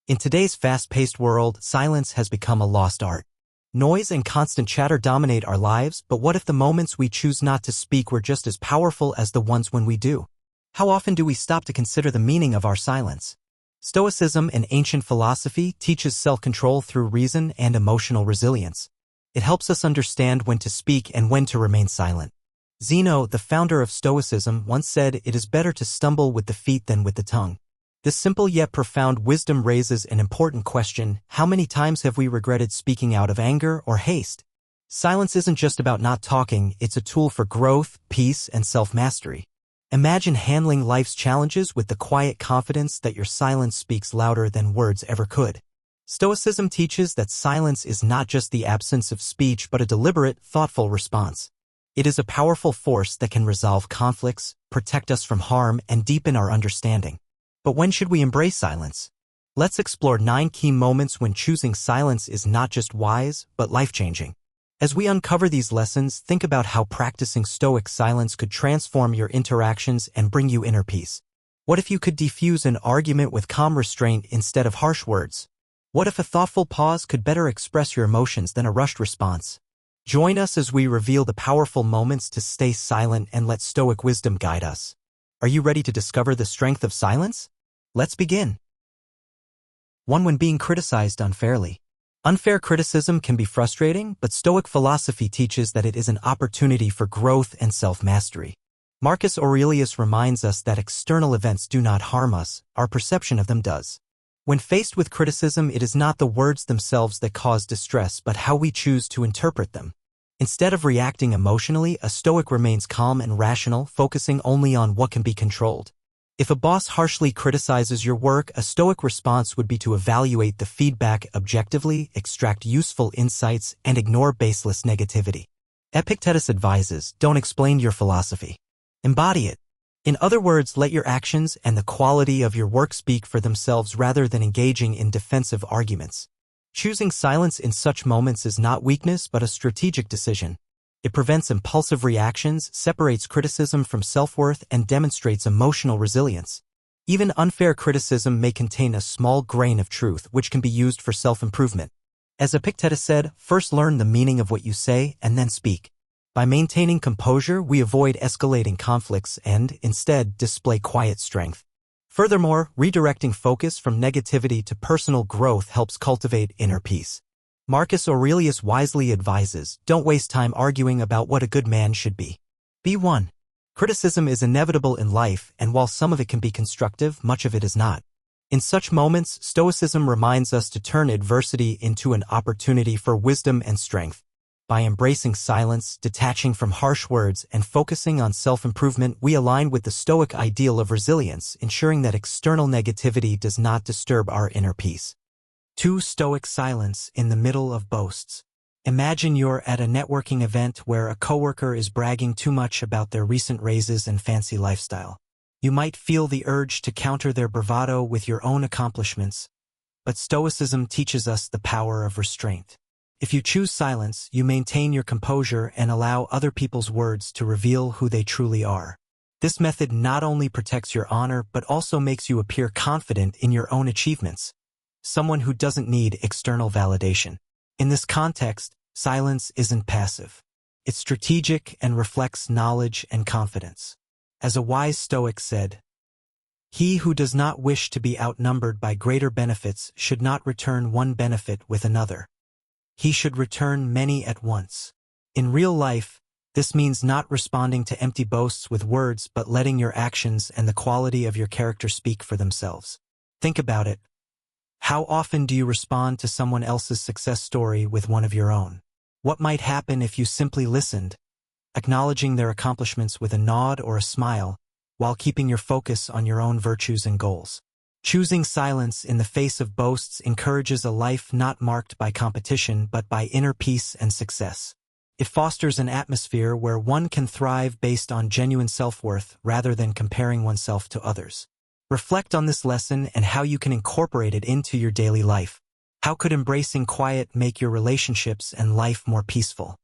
In today's fast-paced world, silence has become a lost art. Noise and constant chatter dominate our lives, but what if the moments we choose not to speak were just as powerful as the ones when we do? How often do we stop to consider the meaning of our silence? Stoicism, an ancient philosophy, teaches self-control through reason and emotional resilience. It helps us understand when to speak and when to remain silent. Zeno, the founder of Stoicism, once said, "It is better to stumble with the feet than with the tongue." This simple yet profound wisdom raises an important question: how many times have we regretted speaking out of anger or haste? Silence isn't just about not talking, it's a tool for growth, peace, and self-mastery. Imagine handling life's challenges with the quiet confidence that your silence speaks louder than words ever could. Stoicism teaches that silence is not just the absence of speech but a deliberate, thoughtful response. It is a powerful force that can resolve conflicts, protect us from harm, and deepen our understanding. But when should we embrace silence? Let's explore 9 key moments when choosing silence is not just wise, but life-changing. As we uncover these lessons, think about how practicing Stoic silence could transform your interactions and bring you inner peace. What if you could defuse an argument with calm restraint instead of harsh words? What if a thoughtful pause could better express your emotions than a rushed response? Join us as we reveal the powerful moments to stay silent and let Stoic wisdom guide us. Are you ready to discover the strength of silence? Let's begin. 1. When being criticized unfairly. Unfair criticism can be frustrating, but Stoic philosophy teaches that it is an opportunity for growth and self-mastery. Marcus Aurelius reminds us that external events do not harm us, our perception of them does. When faced with criticism, it is not the words themselves that cause distress, but how we choose to interpret them. Instead of reacting emotionally, a Stoic remains calm and rational, focusing only on what can be controlled. If a boss harshly criticizes your work, a Stoic response would be to evaluate the feedback objectively, extract useful insights, and ignore baseless negativity. Epictetus advises, don't explain your philosophy. Embody it. In other words, let your actions and the quality of your work speak for themselves rather than engaging in defensive arguments. Choosing silence in such moments is not weakness but a strategic decision. It prevents impulsive reactions, separates criticism from self-worth, and demonstrates emotional resilience. Even unfair criticism may contain a small grain of truth which can be used for self-improvement. As Epictetus said, first learn the meaning of what you say and then speak. By maintaining composure, we avoid escalating conflicts and, instead, display quiet strength. Furthermore, redirecting focus from negativity to personal growth helps cultivate inner peace. Marcus Aurelius wisely advises, don't waste time arguing about what a good man should be. Be one. Criticism is inevitable in life, and while some of it can be constructive, much of it is not. In such moments, Stoicism reminds us to turn adversity into an opportunity for wisdom and strength. By embracing silence, detaching from harsh words, and focusing on self-improvement, we align with the Stoic ideal of resilience, ensuring that external negativity does not disturb our inner peace. 2. Stoic silence in the middle of boasts. Imagine you're at a networking event where a coworker is bragging too much about their recent raises and fancy lifestyle. You might feel the urge to counter their bravado with your own accomplishments, but Stoicism teaches us the power of restraint. If you choose silence, you maintain your composure and allow other people's words to reveal who they truly are. This method not only protects your honor but also makes you appear confident in your own achievements. Someone who doesn't need external validation. In this context, silence isn't passive. It's strategic and reflects knowledge and confidence. As a wise Stoic said, "He who does not wish to be outnumbered by greater benefits should not return one benefit with another. He should return many at once." In real life, this means not responding to empty boasts with words but letting your actions and the quality of your character speak for themselves. Think about it. How often do you respond to someone else's success story with one of your own? What might happen if you simply listened, acknowledging their accomplishments with a nod or a smile, while keeping your focus on your own virtues and goals? Choosing silence in the face of boasts encourages a life not marked by competition but by inner peace and success. It fosters an atmosphere where one can thrive based on genuine self-worth rather than comparing oneself to others. Reflect on this lesson and how you can incorporate it into your daily life. How could embracing quiet make your relationships and life more peaceful?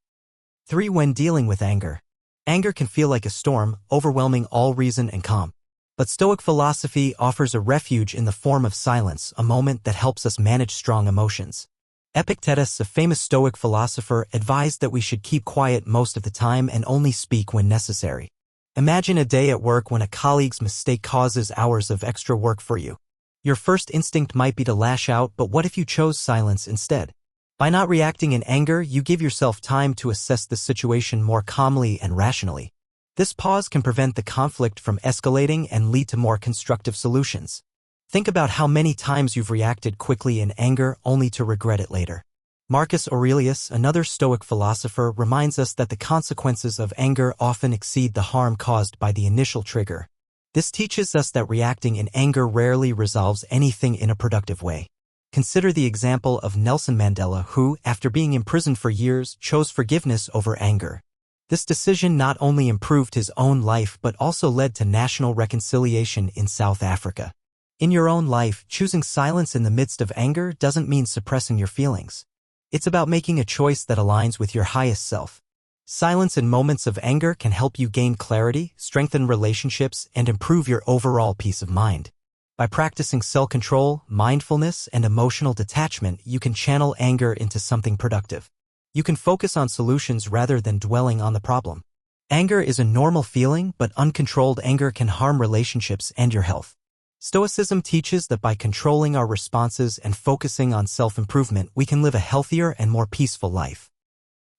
3. When dealing with anger. Anger can feel like a storm, overwhelming all reason and calm. But Stoic philosophy offers a refuge in the form of silence, a moment that helps us manage strong emotions. Epictetus, a famous Stoic philosopher, advised that we should keep quiet most of the time and only speak when necessary. Imagine a day at work when a colleague's mistake causes hours of extra work for you. Your first instinct might be to lash out, but what if you chose silence instead? By not reacting in anger, you give yourself time to assess the situation more calmly and rationally. This pause can prevent the conflict from escalating and lead to more constructive solutions. Think about how many times you've reacted quickly in anger only to regret it later. Marcus Aurelius, another Stoic philosopher, reminds us that the consequences of anger often exceed the harm caused by the initial trigger. This teaches us that reacting in anger rarely resolves anything in a productive way. Consider the example of Nelson Mandela, who, after being imprisoned for years, chose forgiveness over anger. This decision not only improved his own life but also led to national reconciliation in South Africa. In your own life, choosing silence in the midst of anger doesn't mean suppressing your feelings. It's about making a choice that aligns with your highest self. Silence in moments of anger can help you gain clarity, strengthen relationships, and improve your overall peace of mind. By practicing self-control, mindfulness, and emotional detachment, you can channel anger into something productive. You can focus on solutions rather than dwelling on the problem. Anger is a normal feeling, but uncontrolled anger can harm relationships and your health. Stoicism teaches that by controlling our responses and focusing on self-improvement, we can live a healthier and more peaceful life.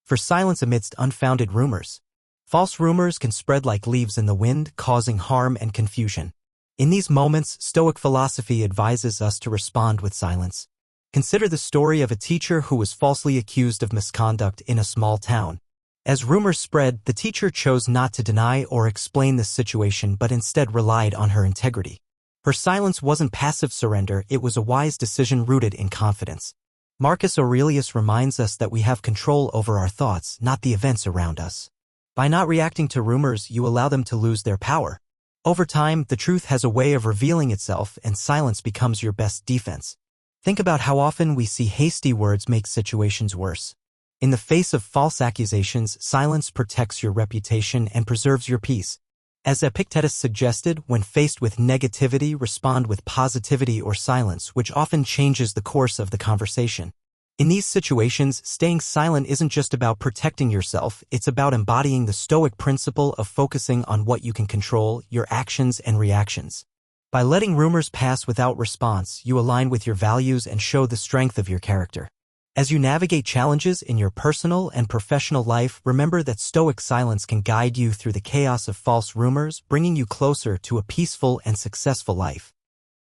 For silence amidst unfounded rumors. False rumors can spread like leaves in the wind, causing harm and confusion. In these moments, Stoic philosophy advises us to respond with silence. Consider the story of a teacher who was falsely accused of misconduct in a small town. As rumors spread, the teacher chose not to deny or explain the situation but instead relied on her integrity. Her silence wasn't passive surrender, it was a wise decision rooted in confidence. Marcus Aurelius reminds us that we have control over our thoughts, not the events around us. By not reacting to rumors, you allow them to lose their power. Over time, the truth has a way of revealing itself, and silence becomes your best defense. Think about how often we see hasty words make situations worse. In the face of false accusations, silence protects your reputation and preserves your peace. As Epictetus suggested, when faced with negativity, respond with positivity or silence, which often changes the course of the conversation. In these situations, staying silent isn't just about protecting yourself, it's about embodying the Stoic principle of focusing on what you can control, your actions and reactions. By letting rumors pass without response, you align with your values and show the strength of your character. As you navigate challenges in your personal and professional life, remember that Stoic silence can guide you through the chaos of false rumors, bringing you closer to a peaceful and successful life.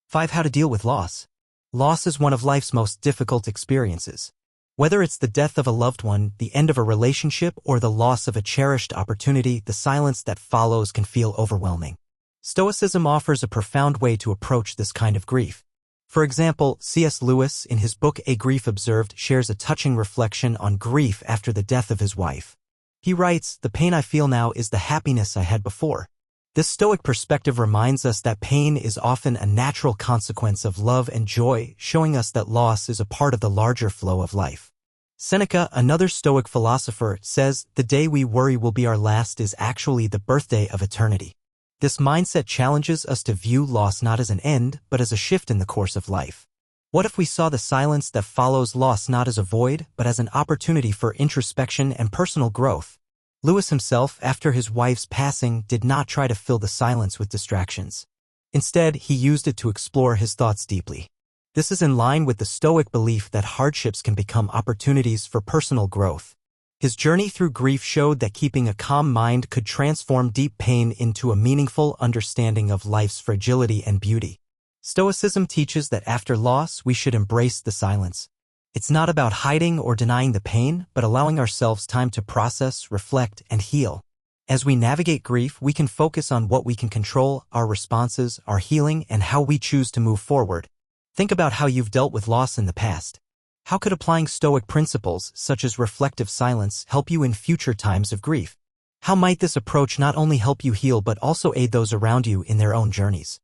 5. How to deal with loss. Loss is one of life's most difficult experiences. Whether it's the death of a loved one, the end of a relationship, or the loss of a cherished opportunity, the silence that follows can feel overwhelming. Stoicism offers a profound way to approach this kind of grief. For example, C.S. Lewis, in his book A Grief Observed, shares a touching reflection on grief after the death of his wife. He writes, "The pain I feel now is the happiness I had before." This Stoic perspective reminds us that pain is often a natural consequence of love and joy, showing us that loss is a part of the larger flow of life. Seneca, another Stoic philosopher, says, "The day we worry will be our last is actually the birthday of eternity." This mindset challenges us to view loss not as an end, but as a shift in the course of life. What if we saw the silence that follows loss not as a void, but as an opportunity for introspection and personal growth? Lewis himself, after his wife's passing, did not try to fill the silence with distractions. Instead, he used it to explore his thoughts deeply. This is in line with the Stoic belief that hardships can become opportunities for personal growth. His journey through grief showed that keeping a calm mind could transform deep pain into a meaningful understanding of life's fragility and beauty. Stoicism teaches that after loss, we should embrace the silence. It's not about hiding or denying the pain, but allowing ourselves time to process, reflect, and heal. As we navigate grief, we can focus on what we can control, our responses, our healing, and how we choose to move forward. Think about how you've dealt with loss in the past. How could applying Stoic principles, such as reflective silence, help you in future times of grief? How might this approach not only help you heal but also aid those around you in their own journeys?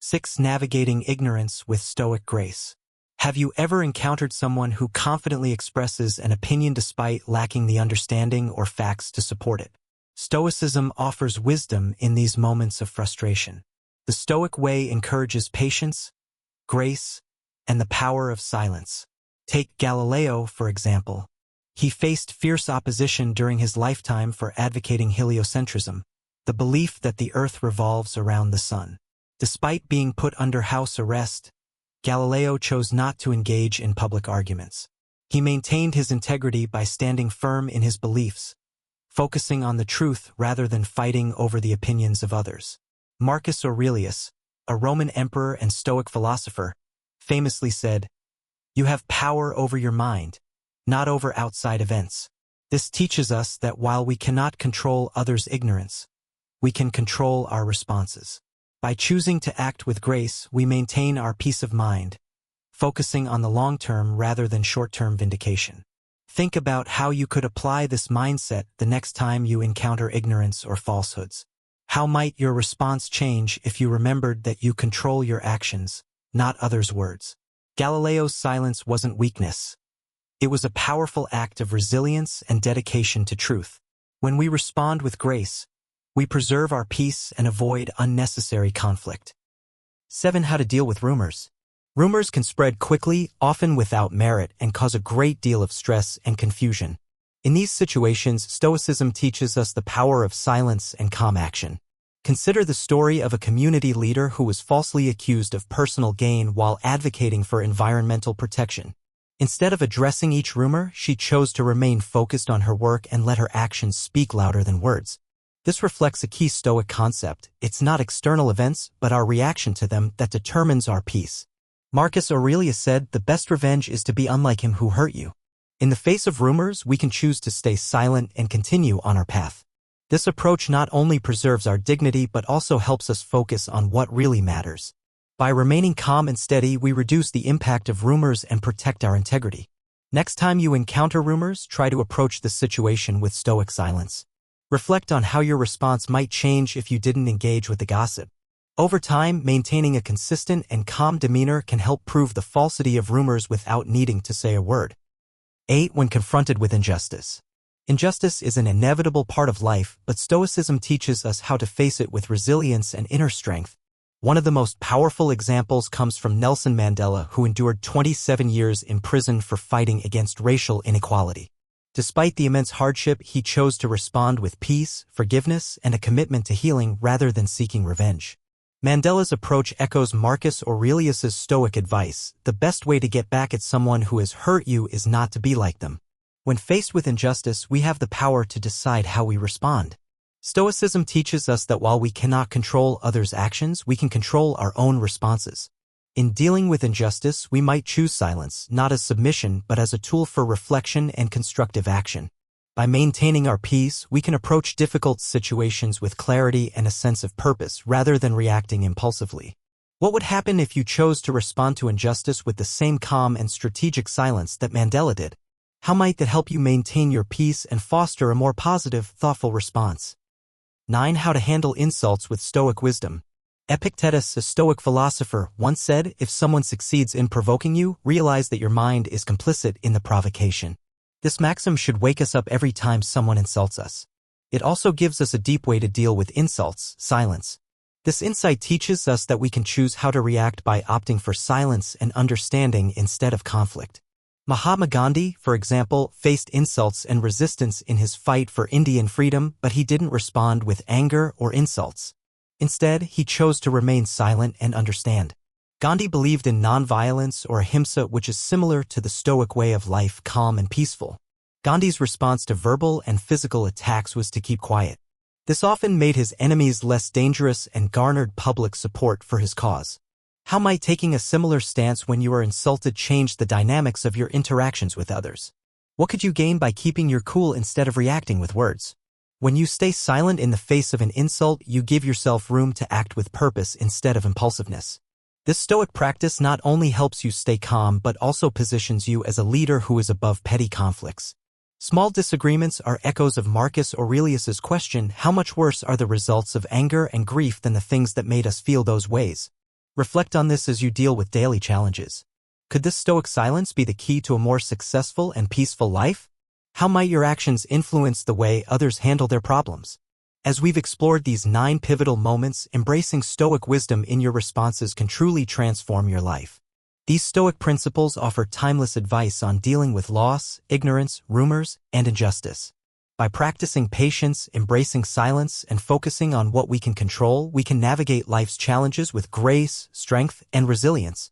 6. Navigating ignorance with Stoic grace. Have you ever encountered someone who confidently expresses an opinion despite lacking the understanding or facts to support it? Stoicism offers wisdom in these moments of frustration. The Stoic way encourages patience, grace, and the power of silence. Take Galileo, for example. He faced fierce opposition during his lifetime for advocating heliocentrism, the belief that the Earth revolves around the sun. Despite being put under house arrest, Galileo chose not to engage in public arguments. He maintained his integrity by standing firm in his beliefs, focusing on the truth rather than fighting over the opinions of others. Marcus Aurelius, a Roman emperor and Stoic philosopher, famously said, "You have power over your mind, not over outside events." This teaches us that while we cannot control others' ignorance, we can control our responses. By choosing to act with grace, we maintain our peace of mind, focusing on the long term rather than short-term vindication. Think about how you could apply this mindset the next time you encounter ignorance or falsehoods. How might your response change if you remembered that you control your actions, not others' words? Galileo's silence wasn't weakness. It was a powerful act of resilience and dedication to truth. When we respond with grace, we preserve our peace and avoid unnecessary conflict. 7. How to deal with rumors. Rumors can spread quickly, often without merit, and cause a great deal of stress and confusion. In these situations, Stoicism teaches us the power of silence and calm action. Consider the story of a community leader who was falsely accused of personal gain while advocating for environmental protection. Instead of addressing each rumor, she chose to remain focused on her work and let her actions speak louder than words. This reflects a key Stoic concept. It's not external events, but our reaction to them that determines our peace. Marcus Aurelius said, "The best revenge is to be unlike him who hurt you." In the face of rumors, we can choose to stay silent and continue on our path. This approach not only preserves our dignity but also helps us focus on what really matters. By remaining calm and steady, we reduce the impact of rumors and protect our integrity. Next time you encounter rumors, try to approach the situation with Stoic silence. Reflect on how your response might change if you didn't engage with the gossip. Over time, maintaining a consistent and calm demeanor can help prove the falsity of rumors without needing to say a word. 8. When confronted with injustice. Injustice is an inevitable part of life, but Stoicism teaches us how to face it with resilience and inner strength. One of the most powerful examples comes from Nelson Mandela, who endured 27 years in prison for fighting against racial inequality. Despite the immense hardship, he chose to respond with peace, forgiveness, and a commitment to healing rather than seeking revenge. Mandela's approach echoes Marcus Aurelius's Stoic advice: the best way to get back at someone who has hurt you is not to be like them. When faced with injustice, we have the power to decide how we respond. Stoicism teaches us that while we cannot control others' actions, we can control our own responses. In dealing with injustice, we might choose silence, not as submission, but as a tool for reflection and constructive action. By maintaining our peace, we can approach difficult situations with clarity and a sense of purpose rather than reacting impulsively. What would happen if you chose to respond to injustice with the same calm and strategic silence that Mandela did? How might that help you maintain your peace and foster a more positive, thoughtful response? 9. How to handle insults with Stoic wisdom. Epictetus, a Stoic philosopher, once said, "If someone succeeds in provoking you, realize that your mind is complicit in the provocation." This maxim should wake us up every time someone insults us. It also gives us a deep way to deal with insults: silence. This insight teaches us that we can choose how to react by opting for silence and understanding instead of conflict. Mahatma Gandhi, for example, faced insults and resistance in his fight for Indian freedom, but he didn't respond with anger or insults. Instead, he chose to remain silent and understand. Gandhi believed in nonviolence, or ahimsa, which is similar to the Stoic way of life, calm and peaceful. Gandhi's response to verbal and physical attacks was to keep quiet. This often made his enemies less dangerous and garnered public support for his cause. How might taking a similar stance when you are insulted change the dynamics of your interactions with others? What could you gain by keeping your cool instead of reacting with words? When you stay silent in the face of an insult, you give yourself room to act with purpose instead of impulsiveness. This Stoic practice not only helps you stay calm but also positions you as a leader who is above petty conflicts. Small disagreements are echoes of Marcus Aurelius's question, how much worse are the results of anger and grief than the things that made us feel those ways? Reflect on this as you deal with daily challenges. Could this Stoic silence be the key to a more successful and peaceful life? How might your actions influence the way others handle their problems? As we've explored these 9 pivotal moments, embracing Stoic wisdom in your responses can truly transform your life. These Stoic principles offer timeless advice on dealing with loss, ignorance, rumors, and injustice. By practicing patience, embracing silence, and focusing on what we can control, we can navigate life's challenges with grace, strength, and resilience.